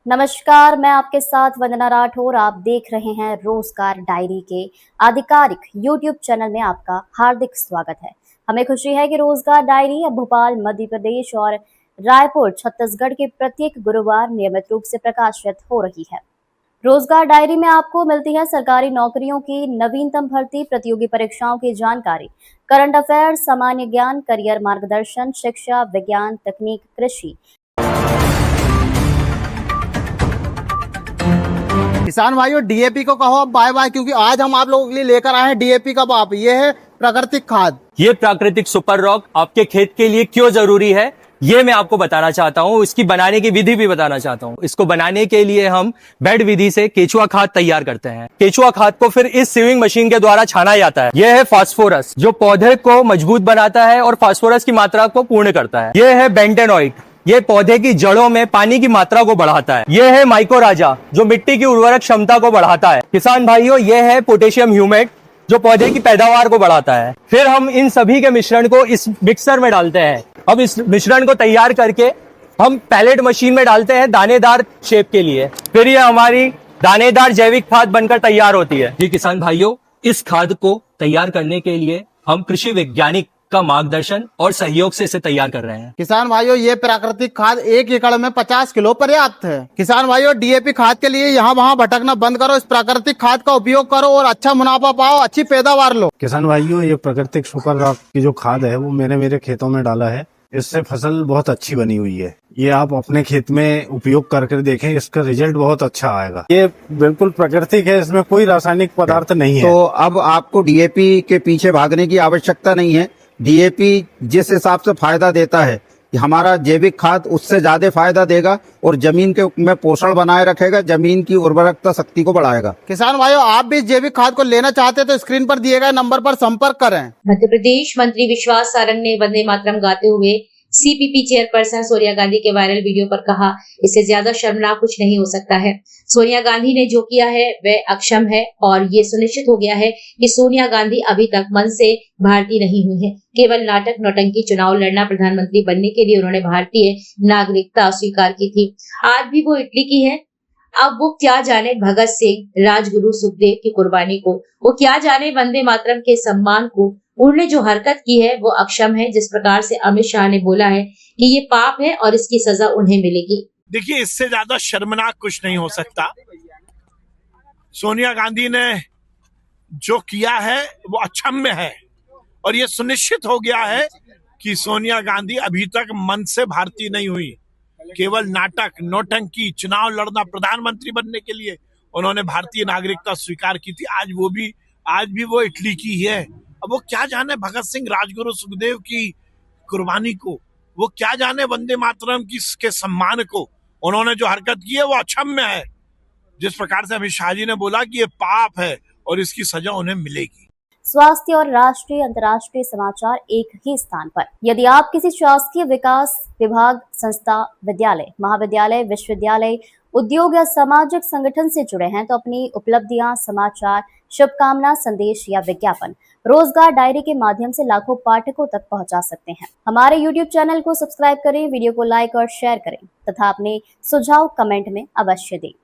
नमस्कार, मैं आपके साथ वंदना राठौर। आप देख रहे हैं रोजगार डायरी के आधिकारिक यूट्यूब चैनल में आपका हार्दिक स्वागत है। हमें खुशी है कि रोजगार डायरी अब भोपाल मध्य प्रदेश और रायपुर छत्तीसगढ़ के प्रत्येक गुरुवार नियमित रूप से प्रकाशित हो रही है। रोजगार डायरी में आपको मिलती है सरकारी नौकरियों की नवीनतम भर्ती, प्रतियोगी परीक्षाओं की जानकारी, करंट अफेयर्स, सामान्य ज्ञान, करियर मार्गदर्शन, शिक्षा, विज्ञान, तकनीक, कृषि। किसान भाइयों, डीएपी को कहो अब बाय बाय, क्योंकि आज हम आप लोगों के लिए लेकर आए हैं डीएपी का बाप। ये है प्राकृतिक खाद। ये प्राकृतिक सुपर रॉक आपके खेत के लिए क्यों जरूरी है, ये मैं आपको बताना चाहता हूँ। इसकी बनाने की विधि भी बताना चाहता हूँ। इसको बनाने के लिए हम बेड विधि से केचुआ खाद तैयार करते हैं। केचुआ खाद को फिर इस सीविंग मशीन के द्वारा छाना जाता है। यह है फास्फोरस, जो पौधे को मजबूत बनाता है और फास्फोरस की मात्रा को पूर्ण करता है। यह है बेंटेनॉइड, ये पौधे की जड़ों में पानी की मात्रा को बढ़ाता है। यह है माइकोराजा, जो मिट्टी की उर्वरक क्षमता को बढ़ाता है। किसान भाइयों, यह है पोटेशियम ह्यूमेट, जो पौधे की पैदावार को बढ़ाता है। फिर हम इन सभी के मिश्रण को इस मिक्सर में डालते हैं। अब इस मिश्रण को तैयार करके हम पैलेट मशीन में डालते हैं दानेदार शेप के लिए। फिर ये हमारी दानेदार जैविक खाद बनकर तैयार होती है। जी किसान भाइयों, इस खाद को तैयार करने के लिए हम कृषि वैज्ञानिक का मार्गदर्शन और सहयोग से इसे तैयार कर रहे हैं। किसान भाइयों, ये प्राकृतिक खाद 1 एकड़ में 50 किलो पर्याप्त है। किसान भाइयों, डीएपी खाद के लिए यहाँ वहाँ भटकना बंद करो, इस प्राकृतिक खाद का उपयोग करो और अच्छा मुनाफा पाओ, अच्छी पैदावार लो। किसान भाइयों, ये प्राकृतिक सुपर रॉक की जो खाद है वो मैंने मेरे खेतों में डाला है। इससे फसल बहुत अच्छी बनी हुई है। ये आप अपने खेत में उपयोग करके देखें, इसका रिजल्ट बहुत अच्छा आएगा। ये बिल्कुल प्राकृतिक है, इसमें कोई रासायनिक पदार्थ नहीं है। तो अब आपको डीएपी के पीछे भागने की आवश्यकता नहीं है। डीएपी जिस हिसाब से फायदा देता है, हमारा जैविक खाद उससे ज्यादा फायदा देगा और जमीन के में पोषण बनाए रखेगा, जमीन की उर्वरकता शक्ति को बढ़ाएगा। किसान भाइयों, आप भी जैविक खाद को लेना चाहते हैं तो स्क्रीन पर दिए गए नंबर पर संपर्क करें। मध्य प्रदेश मंत्री विश्वास सारंग ने वंदे मातरम गाते हुए सीपीपी चेयरपर्सन सोनिया गांधी के वायरल वीडियो पर कहा, इससे ज्यादा शर्मनाक कुछ नहीं हो सकता है। सोनिया गांधी ने जो किया है वह अक्षम है और ये सुनिश्चित हो गया है कि सोनिया गांधी अभी तक मन से भारतीय नहीं हुई है। केवल नाटक नौटंकी चुनाव लड़ना, प्रधानमंत्री बनने के लिए उन्होंने भारतीय नागरिकता स्वीकार की थी। आज भी वो इटली की है। अब वो क्या जाने भगत सिंह, राजगुरु सुखदेव की कुर्बानी को, वो क्या जाने वंदे मातरम के सम्मान को। उन्होंने जो हरकत की है वो अक्षम है। जिस प्रकार से अमित शाह ने बोला है कि ये पाप है और इसकी सजा उन्हें मिलेगी। देखिए, इससे ज्यादा शर्मनाक कुछ नहीं हो सकता। सोनिया गांधी ने जो किया है वो अक्षम्य है और ये सुनिश्चित हो गया है कि सोनिया गांधी अभी तक मन से भारतीय नहीं हुई। केवल नाटक नौटंकी चुनाव लड़ना, प्रधानमंत्री बनने के लिए उन्होंने भारतीय नागरिकता स्वीकार की थी। आज भी वो इटली की ही है। अब वो क्या जाने भगत सिंह, राजगुरु सुखदेव की कुर्बानी को, वो क्या जाने वंदे मातरम के सम्मान को। उन्होंने जो हरकत की है वो अक्षम्य है। जिस प्रकार से अमित शाह जी ने बोला कि ये पाप है और इसकी सजा उन्हें मिलेगी। स्वास्थ्य और राष्ट्रीय अंतर्राष्ट्रीय समाचार एक ही स्थान पर। यदि आप किसी शासकीय विकास विभाग, संस्था, विद्यालय, महाविद्यालय, विश्वविद्यालय, उद्योग या सामाजिक संगठन से जुड़े हैं तो अपनी उपलब्धियां, समाचार, शुभकामना, संदेश या विज्ञापन रोजगार डायरी के माध्यम से लाखों पाठकों तक पहुंचा सकते हैं। हमारे यूट्यूब चैनल को सब्सक्राइब करें, वीडियो को लाइक और शेयर करें तथा अपने सुझाव कमेंट में अवश्य दें।